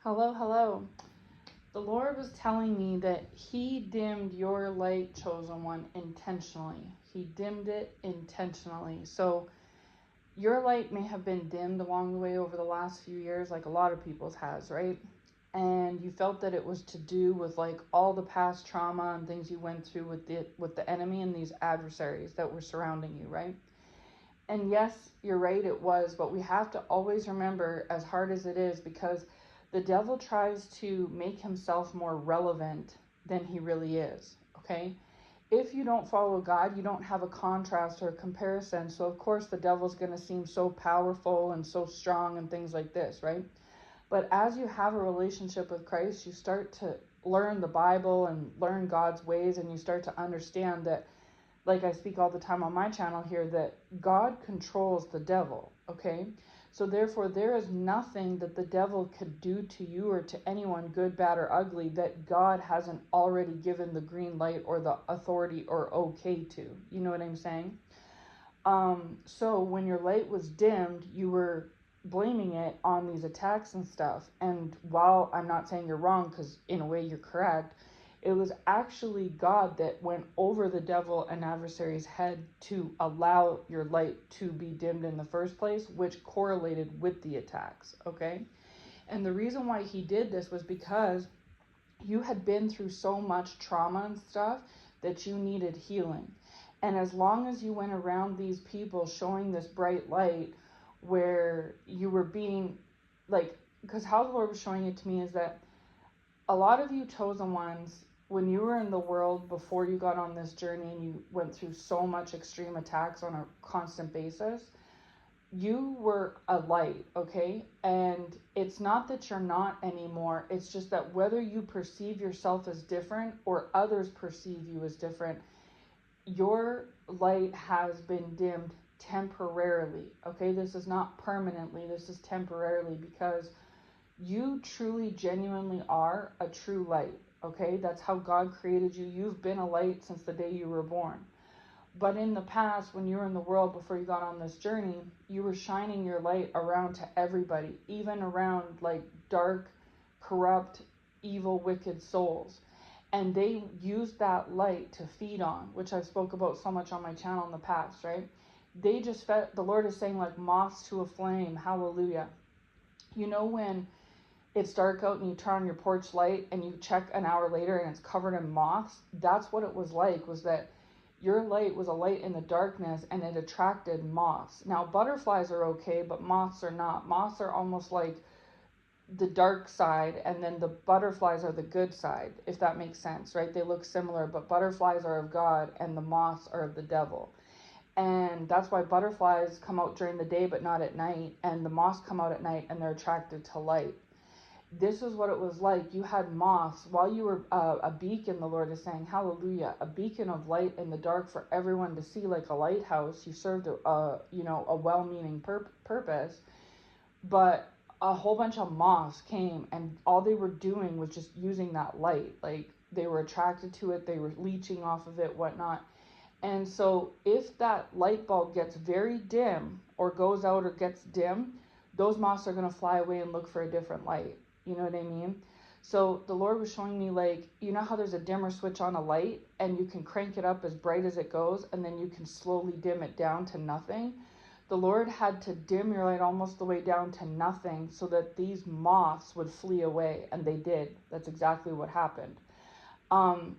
Hello, hello. The Lord was telling me that He dimmed your light, chosen one, intentionally. He dimmed it intentionally. So your light may have been dimmed along the way over the last few years, like a lot of people's has, right? And you felt that it was to do with like all the past trauma and things you went through with the enemy and these adversaries that were surrounding you, right? And yes, you're right, it was, but we have to always remember, as hard as it is, because the devil tries to make himself more relevant than he really is, okay? If you don't follow God, you don't have a contrast or a comparison. So, of course, the devil's going to seem so powerful and so strong and things like this, right? But as you have a relationship with Christ, you start to learn the Bible and learn God's ways, and you start to understand that, like I speak all the time on my channel here, that God controls the devil, okay? So therefore, there is nothing that the devil could do to you or to anyone, good, bad, or ugly, that God hasn't already given the green light or the authority or okay to. You know what I'm saying? So when your light was dimmed, you were blaming it on these attacks and stuff. And while I'm not saying you're wrong, because in a way you're correct, it was actually God that went over the devil and adversary's head to allow your light to be dimmed in the first place, which correlated with the attacks, okay? And the reason why he did this was because you had been through so much trauma and stuff that you needed healing. And as long as you went around these people showing this bright light where you were being like, because how the Lord was showing it to me is that a lot of you chosen ones, when you were in the world before you got on this journey and you went through so much extreme attacks on a constant basis, you were a light, okay? And it's not that you're not anymore. It's just that whether you perceive yourself as different or others perceive you as different, your light has been dimmed temporarily, okay? This is not permanently, this is temporarily, because you truly, genuinely are a true light, okay? That's how God created you. You've been a light since the day you were born. But in the past, when you were in the world before you got on this journey, you were shining your light around to everybody, even around like dark, corrupt, evil, wicked souls. And they used that light to feed on, which I've spoke about so much on my channel in the past, right? They just fed, the Lord is saying, like moths to a flame, hallelujah. You know when it's dark out and you turn on your porch light and you check an hour later and it's covered in moths? That's what it was like, was that your light was a light in the darkness and it attracted moths. Now, butterflies are okay, but moths are not. Moths are almost like the dark side, and then the butterflies are the good side, if that makes sense, right? They look similar, but butterflies are of God and the moths are of the devil. And that's why butterflies come out during the day but not at night, and the moths come out at night and they're attracted to light. This is what it was like. You had moths while you were a beacon, the Lord is saying, hallelujah, a beacon of light in the dark for everyone to see, like a lighthouse. You served a well-meaning purpose, but a whole bunch of moths came and all they were doing was just using that light. Like they were attracted to it, they were leeching off of it, whatnot. And so if that light bulb gets very dim or goes out or gets dim, those moths are going to fly away and look for a different light. You know what I mean? So the Lord was showing me, like, you know how there's a dimmer switch on a light and you can crank it up as bright as it goes and then you can slowly dim it down to nothing? The Lord had to dim your light almost the way down to nothing so that these moths would flee away, and they did. That's exactly what happened.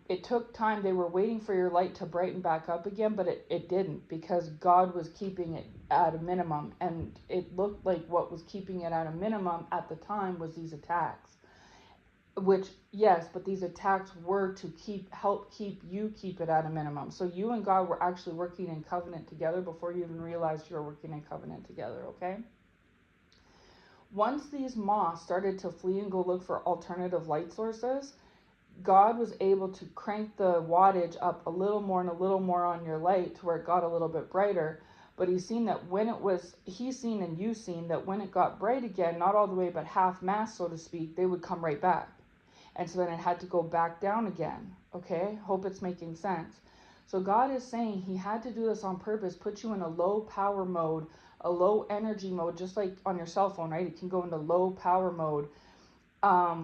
It took time. They were waiting for your light to brighten back up again, but it didn't, because God was keeping it at a minimum, and it looked like what was keeping it at a minimum at the time was these attacks. Which, yes, but these attacks were to help keep it at a minimum. So you and God were actually working in covenant together before you even realized you were working in covenant together, okay? Once these moths started to flee and go look for alternative light sources, God was able to crank the wattage up a little more and a little more on your light to where it got a little bit brighter. But he's seen that when it was, he's seen and you've seen that when it got bright again, not all the way, but half mast, so to speak, they would come right back. And so then it had to go back down again. Okay, hope it's making sense. So God is saying he had to do this on purpose, put you in a low power mode, a low energy mode, just like on your cell phone, right? It can go into low power mode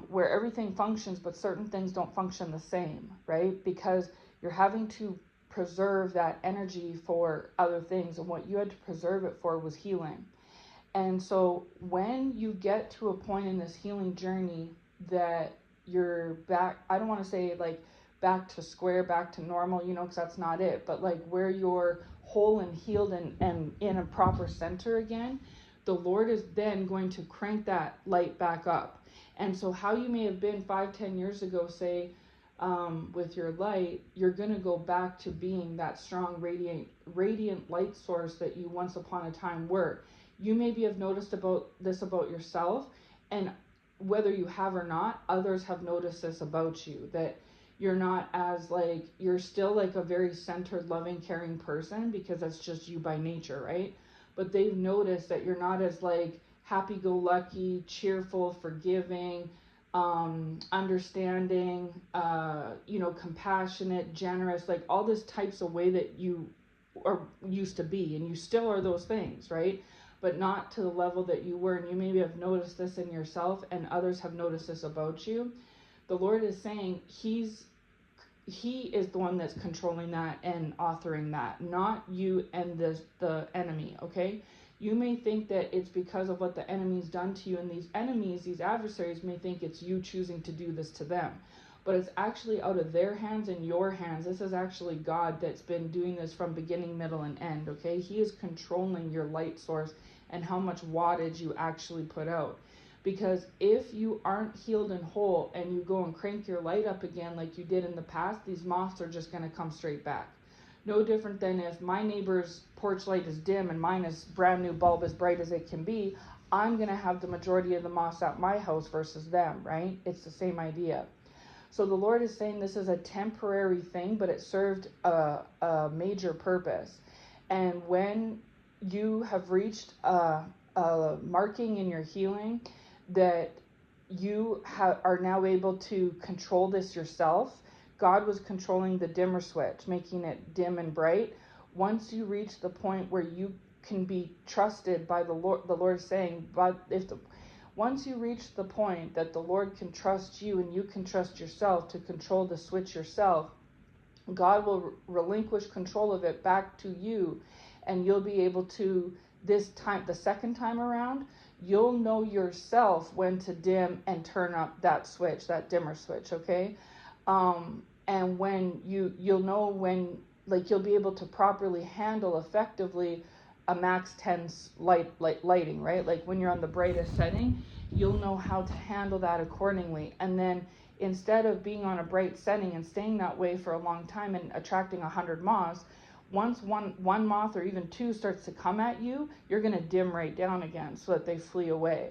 where everything functions, but certain things don't function the same, right? Because you're having to preserve that energy for other things, and what you had to preserve it for was healing. And so when you get to a point in this healing journey that you're back, I don't want to say like back to square, back to normal, because that's not it, but like where you're whole and healed and in a proper center again, the Lord is then going to crank that light back up. And so how you may have been 5-10 years ago, say, with your light, you're going to go back to being that strong, radiant light source that you once upon a time were. You maybe have noticed about yourself, and whether you have or not, others have noticed this about you, that you're not as like, you're still like a very centered, loving, caring person, because that's just you by nature, right? But they've noticed that you're not as like happy-go-lucky, cheerful, forgiving, understanding, compassionate, generous, like all this types of way that you are used to be, and you still are those things, right? But not to the level that you were. And you maybe have noticed this in yourself, and others have noticed this about you. The Lord is saying He is the one that's controlling that and authoring that, not you and the enemy, okay? You may think that it's because of what the enemy's done to you, and these enemies, these adversaries, may think it's you choosing to do this to them. But it's actually out of their hands and your hands. This is actually God that's been doing this from beginning, middle, and end, okay? He is controlling your light source and how much wattage you actually put out. Because if you aren't healed and whole, and you go and crank your light up again like you did in the past, these moths are just going to come straight back. No different than if my neighbor's porch light is dim and mine is brand new bulb as bright as it can be, I'm going to have the majority of the moths at my house versus them, right? It's the same idea. So the Lord is saying this is a temporary thing, but it served a major purpose. And when you have reached a marking in your healing that you are now able to control this yourself, God was controlling the dimmer switch, making it dim and bright. Once you reach the point where you can be trusted by the Lord is saying, once you reach the point that the Lord can trust you and you can trust yourself to control the switch yourself, God will relinquish control of it back to you, and you'll be able to, this time, the second time around, you'll know yourself when to dim and turn up that switch, that dimmer switch, okay? And when you'll know when, like, you'll be able to properly handle effectively a max 10 lighting, right? Like when you're on the brightest setting, you'll know how to handle that accordingly. And then instead of being on a bright setting and staying that way for a long time and attracting 100 moths, once one moth or even two starts to come at you, you're going to dim right down again so that they flee away.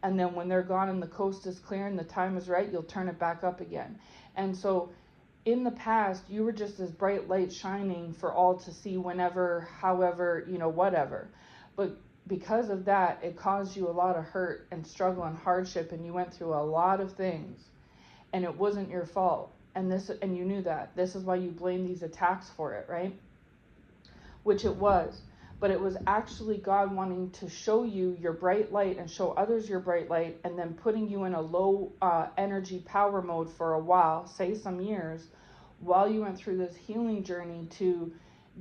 And then when they're gone and the coast is clear and the time is right, you'll turn it back up again. And so in the past, you were just this bright light shining for all to see whenever, however, whatever. But because of that, it caused you a lot of hurt and struggle and hardship, and you went through a lot of things, and it wasn't your fault. And you knew that. This is why you blame these attacks for it, right? Which it was. But it was actually God wanting to show you your bright light and show others your bright light, and then putting you in a low energy power mode for a while, say some years, while you went through this healing journey to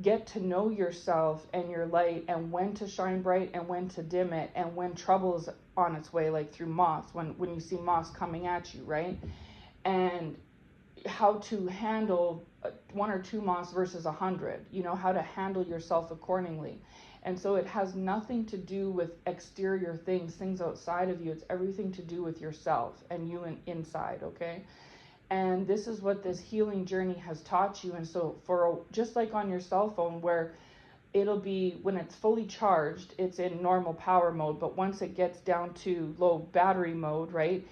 get to know yourself and your light, and when to shine bright and when to dim it, and when trouble is on its way, like through moths, when you see moths coming at you, right? And how to handle 1 or 2 moths versus 100, how to handle yourself accordingly. And so it has nothing to do with exterior things outside of you. It's everything to do with yourself and you inside, okay? And this is what this healing journey has taught you. And so just like on your cell phone, where it'll be, when it's fully charged, it's in normal power mode, but once it gets down to low battery mode, right,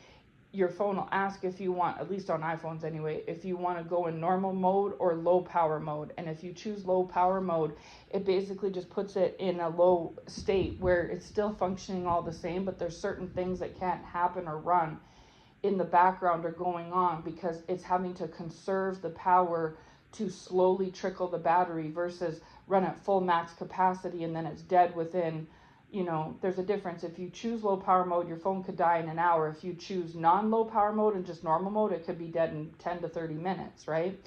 your phone will ask if you want, at least on iPhones anyway, if you want to go in normal mode or low power mode. And if you choose low power mode, it basically just puts it in a low state where it's still functioning all the same, but there's certain things that can't happen or run in the background or going on, because it's having to conserve the power to slowly trickle the battery versus run at full max capacity and then it's dead within there's a difference. If you choose low power mode, your phone could die in an hour. If you choose non-low power mode and just normal mode, it could be dead in 10 to 30 minutes, right?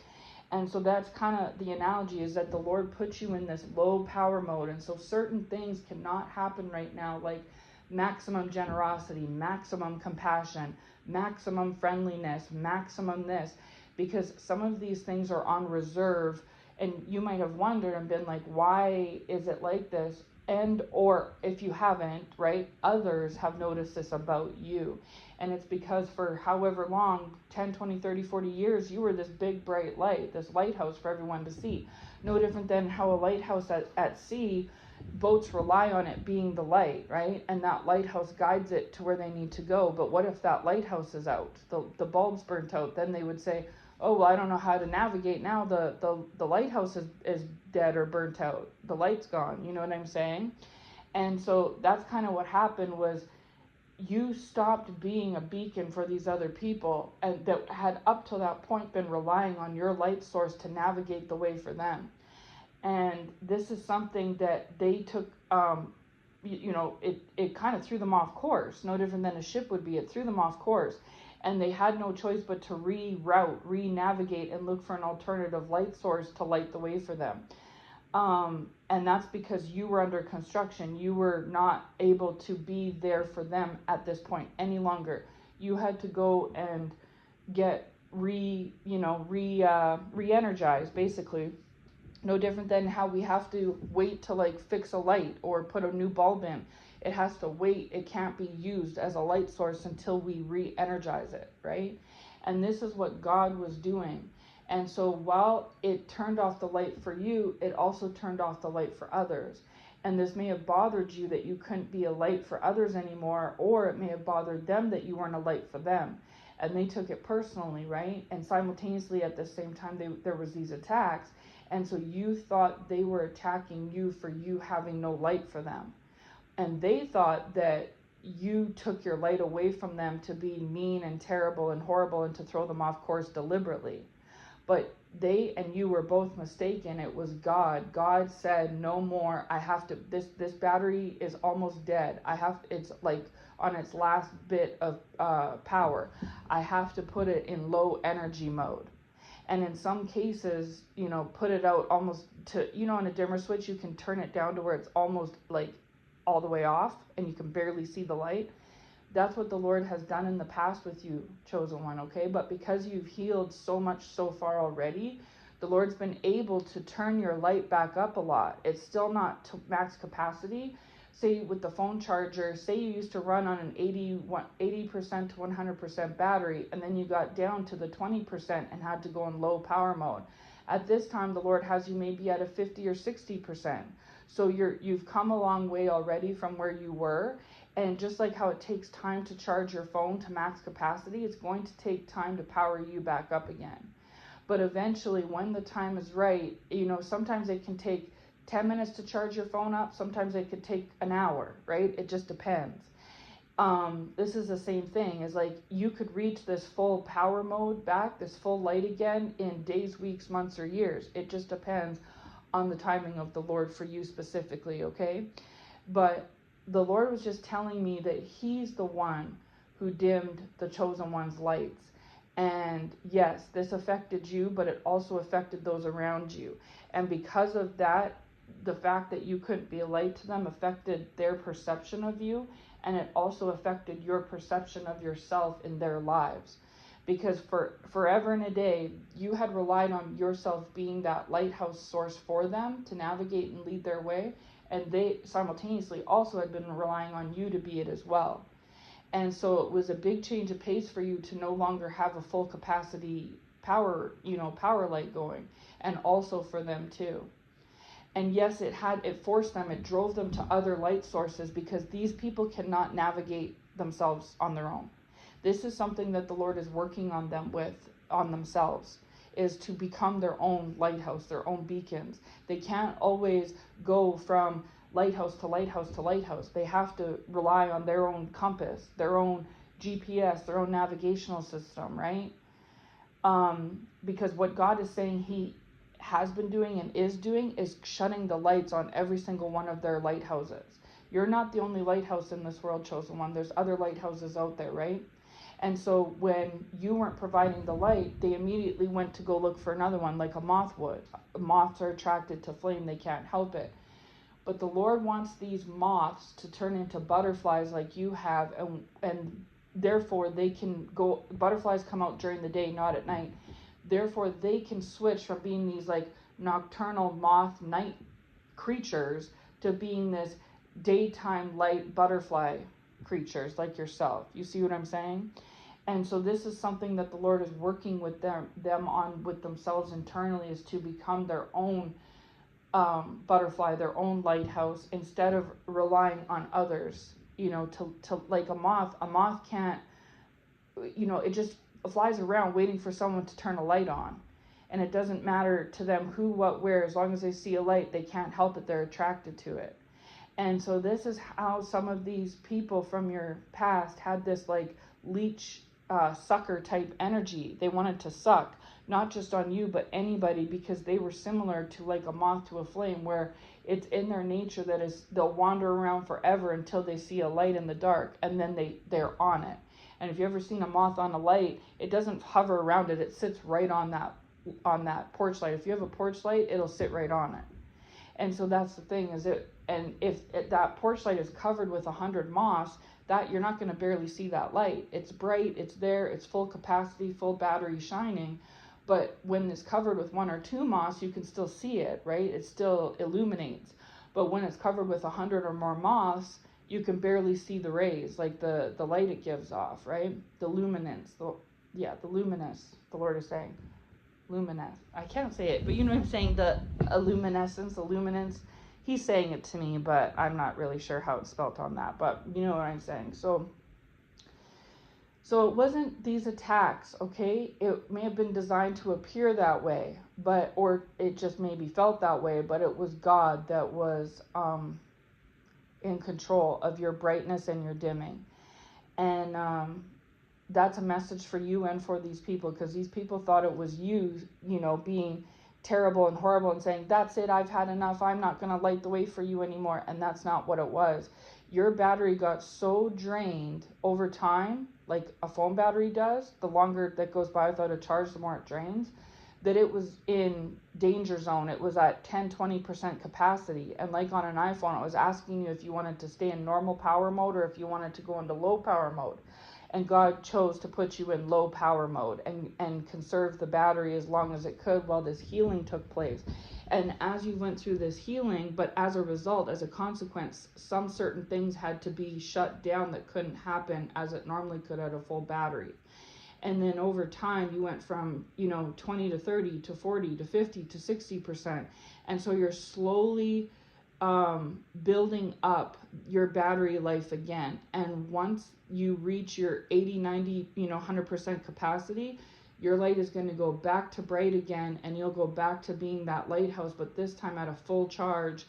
And so that's kind of the analogy, is that the Lord puts you in this low power mode. And so certain things cannot happen right now, like maximum generosity, maximum compassion, maximum friendliness, maximum this, because some of these things are on reserve. And you might have wondered and been like, why is it like this? And or if you haven't, right, others have noticed this about you. And it's because for however long, 10, 20, 30, 40 years, you were this big bright light, this lighthouse for everyone to see. No different than how a lighthouse at sea, boats rely on it being the light, right? And that lighthouse guides it to where they need to go. But what if that lighthouse is out, the bulb's burnt out? Then they would say, oh, well, I don't know how to navigate now. The lighthouse is dead or burnt out. The light's gone. You know what I'm saying? And so that's kind of what happened, was you stopped being a beacon for these other people, and that had up to that point been relying on your light source to navigate the way for them. And this is something that they took, it kind of threw them off course. No different than a ship would be. It threw them off course. And they had no choice but to reroute, re-navigate, and look for an alternative light source to light the way for them. And that's because you were under construction. You were not able to be there for them at this point any longer. You had to go and get re-energized, basically. No different than how we have to wait to like fix a light or put a new bulb in. It has to wait. It can't be used as a light source until we re-energize it, right? And this is what God was doing. And so while it turned off the light for you, it also turned off the light for others. And this may have bothered you that you couldn't be a light for others anymore, or it may have bothered them that you weren't a light for them. And they took it personally, right? And simultaneously at the same time, there was these attacks. And so you thought they were attacking you for you having no light for them. And they thought that you took your light away from them to be mean and terrible and horrible and to throw them off course deliberately. But they and you were both mistaken. It was God. God said, no more. I have to, this battery is almost dead. It's like on its last bit of power. I have to put it in low energy mode. And in some cases, put it out almost to, on a dimmer switch, you can turn it down to where it's almost like all the way off and you can barely see the light. That's what the Lord has done in the past with you, chosen one, okay? But because you've healed so much so far already, the Lord's been able to turn your light back up a lot. It's still not to max capacity. Say with the phone charger, say you used to run on an 80% to 100% battery, and then you got down to the 20% and had to go in low power mode. At this time, the Lord has you maybe at a 50 or 60%. So you've come a long way already from where you were. And just like how it takes time to charge your phone to max capacity, it's going to take time to power you back up again. But eventually, when the time is right, sometimes it can take 10 minutes to charge your phone up. Sometimes it could take an hour, right? It just depends. This is the same thing. Is like you could reach this full power mode back, this full light again in days, weeks, months, or years. It just depends on the timing of the Lord for you specifically, okay? But the Lord was just telling me that he's the one who dimmed the chosen one's lights. And yes, this affected you, but it also affected those around you. And because of that, the fact that you couldn't be a light to them affected their perception of you, and it also affected your perception of yourself in their lives. Because for forever and a day, you had relied on yourself being that lighthouse source for them to navigate and lead their way, and they simultaneously also had been relying on you to be it as well. And so it was a big change of pace for you to no longer have a full capacity power light going, and also for them too. And yes, it forced them, it drove them to other light sources, because these people cannot navigate themselves on their own. This is something that the Lord is working on themselves, is to become their own lighthouse, their own beacons. They can't always go from lighthouse to lighthouse to lighthouse. They have to rely on their own compass, their own GPS, their own navigational system, right? Because what God is saying he has been doing and is doing is shutting the lights on every single one of their lighthouses. You're not the only lighthouse in this world, chosen one. There's other lighthouses out there, right? And so when you weren't providing the light, they immediately went to go look for another one, like a moth would. Moths are attracted to flame, they can't help it. But the Lord wants these moths to turn into butterflies like you have, and therefore they can go, butterflies come out during the day, not at night. Therefore they can switch from being these like nocturnal moth night creatures to being this daytime light butterfly creatures like yourself. You see what I'm saying? And so this is something that the Lord is working with them on with themselves internally, is to become their own butterfly, their own lighthouse, instead of relying on others. To like a moth can't, it just flies around waiting for someone to turn a light on. And it doesn't matter to them who, what, where, as long as they see a light, they can't help it, they're attracted to it. And so this is how some of these people from your past had this like leech sucker type energy. They wanted to suck, not just on you, but anybody, because they were similar to like a moth to a flame, where it's in their nature that is they'll wander around forever until they see a light in the dark, and then they're on it. And if you've ever seen a moth on a light, it doesn't hover around it, it sits right on that porch light. If you have a porch light, it'll sit right on it. And so that's the thing, and if that porch light is covered with 100 moths, that you're not going to barely see that light. It's bright, it's there, it's full capacity, full battery shining. But when it's covered with 1 or 2 moths, you can still see it, right? It still illuminates. But when it's covered with 100 or more moths, you can barely see the rays, like the light it gives off, right? The luminance, the luminous, the Lord is saying. Luminous. I can't say it, but you know what I'm saying, the luminescence, the luminance. He's saying it to me, but I'm not really sure how it's spelt on that, but you know what I'm saying. So it wasn't these attacks, okay? It may have been designed to appear that way, or it just maybe felt that way, but it was God that was in control of your brightness and your dimming. And that's a message for you and for these people, because these people thought it was you, being terrible and horrible and saying, that's it, I've had enough, I'm not going to light the way for you anymore. And that's not what it was. Your battery got so drained over time, like a phone battery does. The longer that goes by without a charge, the more it drains, that it was in danger zone. It was at 10-20% capacity. And like on an iPhone, it was asking you if you wanted to stay in normal power mode or if you wanted to go into low power mode. And God chose to put you in low power mode and conserve the battery as long as it could while this healing took place. And as you went through this healing, but as a result, as a consequence, some certain things had to be shut down that couldn't happen as it normally could at a full battery. And then over time, you went from, 20 to 30 to 40 to 50 to 60%. And so you're slowly building up your battery life again. And once you reach your 80, 90, 100% capacity, your light is going to go back to bright again, and you'll go back to being that lighthouse, but this time at a full charge,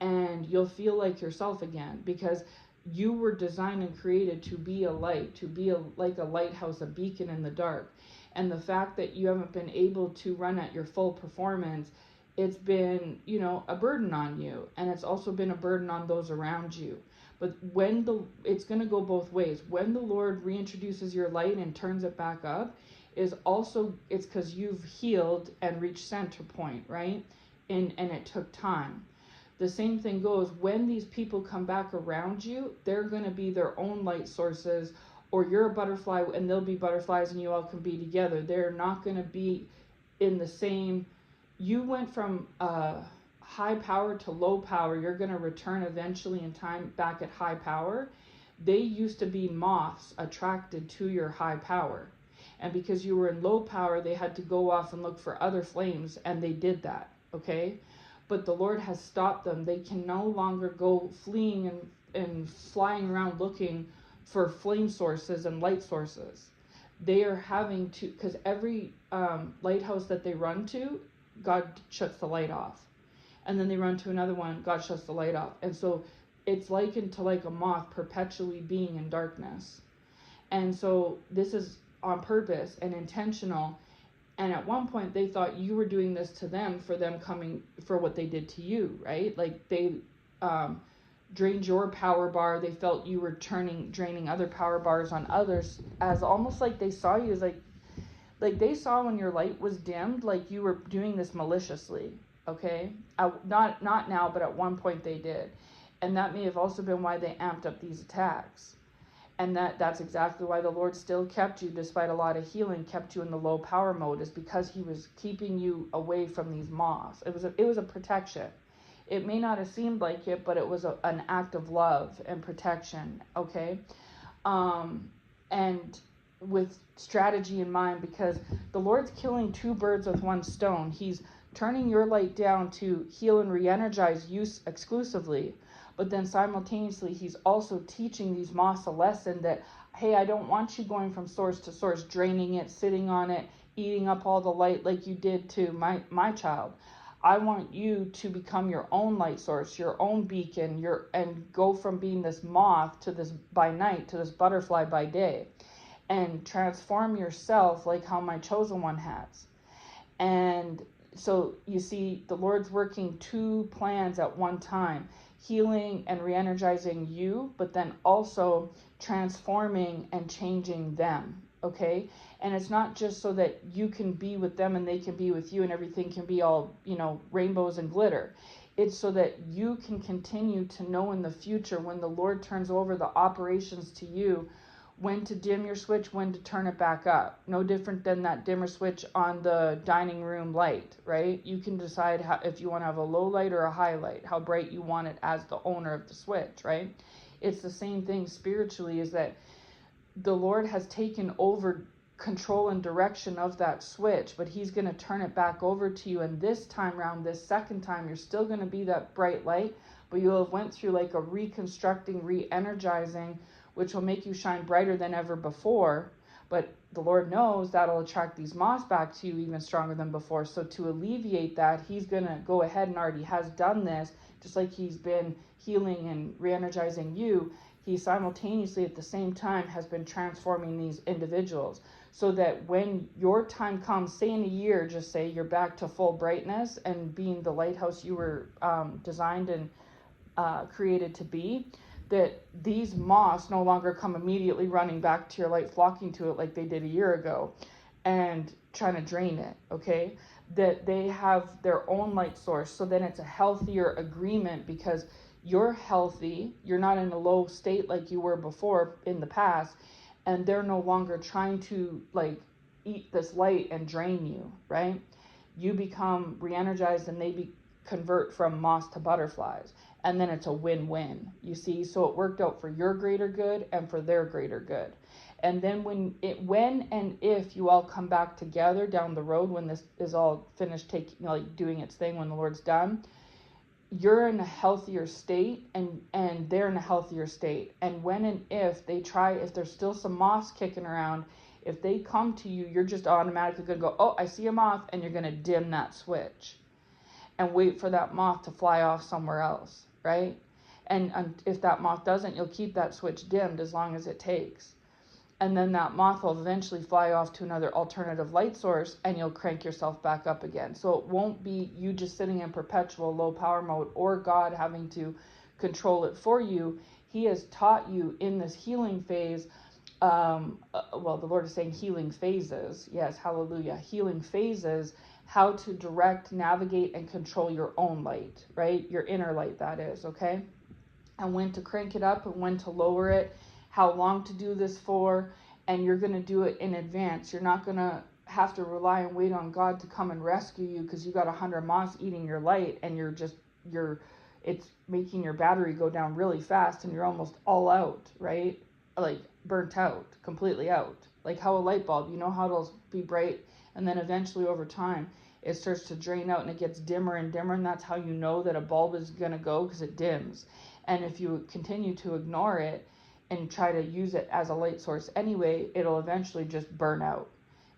and you'll feel like yourself again, because you were designed and created to be a light, to be like a lighthouse, a beacon in the dark. And the fact that you haven't been able to run at your full performance, it's been, a burden on you, and it's also been a burden on those around you. But it's going to go both ways. When the Lord reintroduces your light and turns it back up, it's because you've healed and reached center point, right? And it took time. The same thing goes when these people come back around you, they're going to be their own light sources, or you're a butterfly and they'll be butterflies and you all can be together. They're not going to be in the same. You went from high power to low power. You're going to return eventually in time back at high power. They used to be moths attracted to your high power. And because you were in low power, they had to go off and look for other flames, and they did that, okay? But the Lord has stopped them. They can no longer go fleeing and flying around looking for flame sources and light sources. They are having to, because every lighthouse that they run to, God shuts the light off. And then they run to another one, God shuts the light off. And so it's likened to like a moth perpetually being in darkness. And so this is on purpose and intentional. And at one point they thought you were doing this to them for them coming for what they did to you, right? Like they drained your power bar. They felt you were draining other power bars on others, as almost like they saw you as like they saw when your light was dimmed, like you were doing this maliciously. Okay, not now, but at one point they did, and that may have also been why they amped up these attacks. And that's exactly why the Lord still kept you, despite a lot of healing, kept you in the low power mode, is because he was keeping you away from these moths. It was a protection. It may not have seemed like it, but it was an act of love and protection, okay? And with strategy in mind, because the Lord's killing two birds with one stone. He's turning your light down to heal and re-energize you exclusively, but then simultaneously he's also teaching these moths a lesson that, hey, I don't want you going from source to source, draining it, sitting on it, eating up all the light like you did to my child. I want you to become your own light source, your own beacon, and go from being this moth to this by night to this butterfly by day, and transform yourself like how my chosen one has. And so you see, the Lord's working two plans at one time, healing and re-energizing you, but then also transforming and changing them, okay? And it's not just so that you can be with them and they can be with you and everything can be all, rainbows and glitter. It's so that you can continue to know in the future, when the Lord turns over the operations to you, when to dim your switch, when to turn it back up. No different than that dimmer switch on the dining room light, right? You can decide if you want to have a low light or a high light, how bright you want it as the owner of the switch, right? It's the same thing spiritually, is that the Lord has taken over control and direction of that switch, but he's going to turn it back over to you. And this time around, this second time, you're still going to be that bright light, but you'll have went through like a reconstructing, re-energizing, which will make you shine brighter than ever before. But the Lord knows that'll attract these moths back to you even stronger than before. So to alleviate that, he's going to go ahead and already has done this, just like he's been healing and re-energizing you. He simultaneously at the same time has been transforming these individuals, so that when your time comes, say in a year, just say you're back to full brightness and being the lighthouse you were designed and created to be, that these moths no longer come immediately running back to your light, flocking to it like they did a year ago and trying to drain it, okay? That they have their own light source, so then it's a healthier agreement, because you're healthy, you're not in a low state like you were before in the past, and they're no longer trying to like eat this light and drain you, right? You become re-energized and they convert from moths to butterflies, and then it's a win-win, you see? So it worked out for your greater good and for their greater good. And then when and if you all come back together down the road, when this is all finished doing its thing, when the Lord's done, you're in a healthier state and they're in a healthier state. And when and if they try, if there's still some moths kicking around, if they come to you, you're just automatically going to go, oh, I see a moth, and you're going to dim that switch and wait for that moth to fly off somewhere else, right? And if that moth doesn't, you'll keep that switch dimmed as long as it takes. And then that moth will eventually fly off to another alternative light source, and you'll crank yourself back up again. So it won't be you just sitting in perpetual low power mode or God having to control it for you. He has taught you in this healing phase. The Lord is saying healing phases. Yes, hallelujah. Healing phases, how to direct, navigate, and control your own light, right? Your inner light, that is, okay? And when to crank it up and when to lower it, how long to do this for, and you're going to do it in advance. You're not going to have to rely and wait on God to come and rescue you because you got 100 moths eating your light, and it's making your battery go down really fast, and you're almost all out, right? Like burnt out, completely out. Like how a light bulb, you know how it'll be bright, and then eventually over time it starts to drain out and it gets dimmer and dimmer, and that's how you know that a bulb is going to go, because it dims. And if you continue to ignore it and try to use it as a light source anyway, it'll eventually just burn out,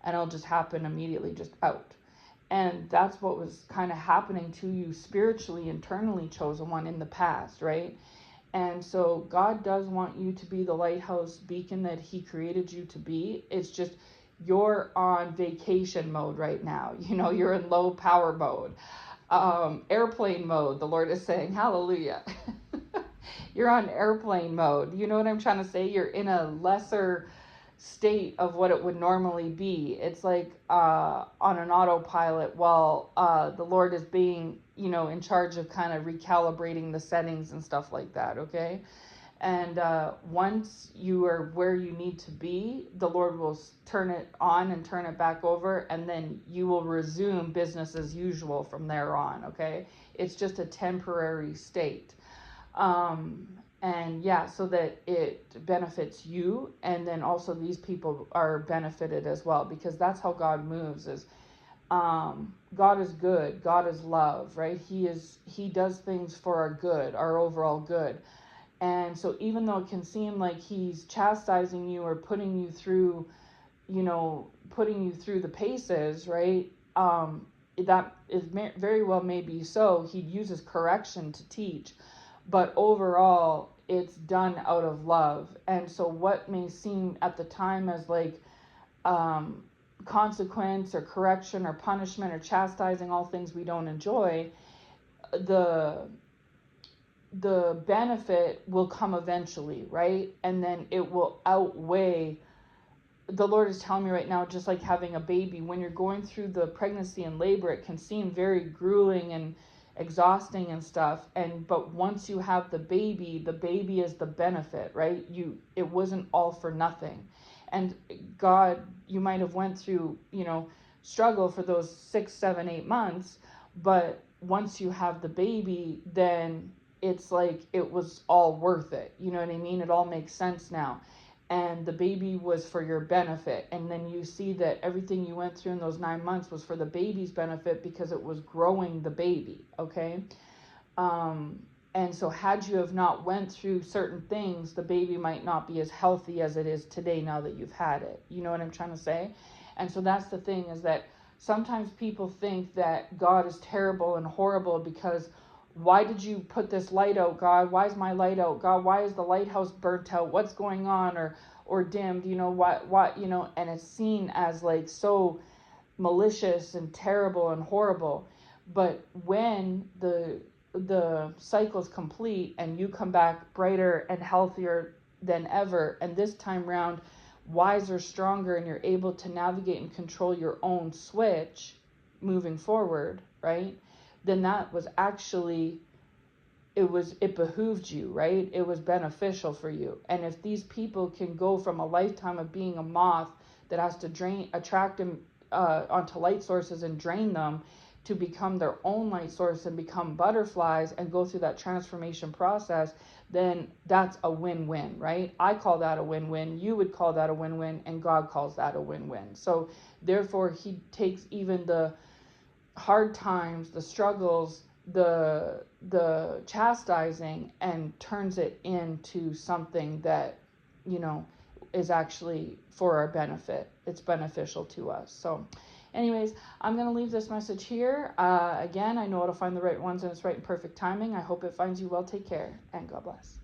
and it'll just happen immediately, just out. And that's what was kind of happening to you spiritually, internally, chosen one, in the past, right? And so God does want you to be the lighthouse beacon that he created you to be. It's just you're on vacation mode right now. You're in low power mode, airplane mode, the Lord is saying, hallelujah. you're on airplane mode. You know what I'm trying to say? You're in a lesser state of what it would normally be. It's like on an autopilot while the Lord is being, in charge of kind of recalibrating the settings and stuff like that, okay? And once you are where you need to be, the Lord will turn it on and turn it back over, and then you will resume business as usual from there on, okay? It's just a temporary state. And yeah, so that it benefits you, and then also these people are benefited as well, because that's how God moves. Is God is good, God is love, right? He does things for our good, our overall good. And so even though it can seem like he's chastising you or putting you through the paces, right? That is very well may be so. He uses correction to teach, but overall it's done out of love. And so what may seem at the time as like consequence or correction or punishment or chastising, all things we don't enjoy, the benefit will come eventually, right? And then it will outweigh. The Lord is telling me right now, just like having a baby, when you're going through the pregnancy and labor, it can seem very grueling and exhausting and stuff. But once you have the baby is the benefit, right? It wasn't all for nothing. And God, you might have went through, struggle for those 6, 7, 8 months, but once you have the baby, then it's like it was all worth it. You know what I mean? It all makes sense now. And the baby was for your benefit. And then you see that everything you went through in those 9 months was for the baby's benefit, because it was growing the baby, okay? And so had you have not went through certain things, the baby might not be as healthy as it is today now that you've had it. You know what I'm trying to say? And so that's the thing, is that sometimes people think that God is terrible and horrible because, why did you put this light out, God? Why is my light out, God? Why is the lighthouse burnt out? What's going on? Or dimmed? What? And it's seen as like so malicious and terrible and horrible. But when the cycle's complete and you come back brighter and healthier than ever, and this time round wiser, stronger, and you're able to navigate and control your own switch moving forward, right? Then that was actually, it behooved you, right? It was beneficial for you. And if these people can go from a lifetime of being a moth that has to attract them onto light sources and drain them, to become their own light source and become butterflies and go through that transformation process, then that's a win-win, right? I call that a win-win. You would call that a win-win, and God calls that a win-win. So therefore, he takes even the hard times, the struggles, the chastising, and turns it into something that, is actually for our benefit. It's beneficial to us. So anyways, I'm going to leave this message here. Again, I know it'll find the right ones in its right and perfect timing. I hope it finds you well. Take care, and God bless.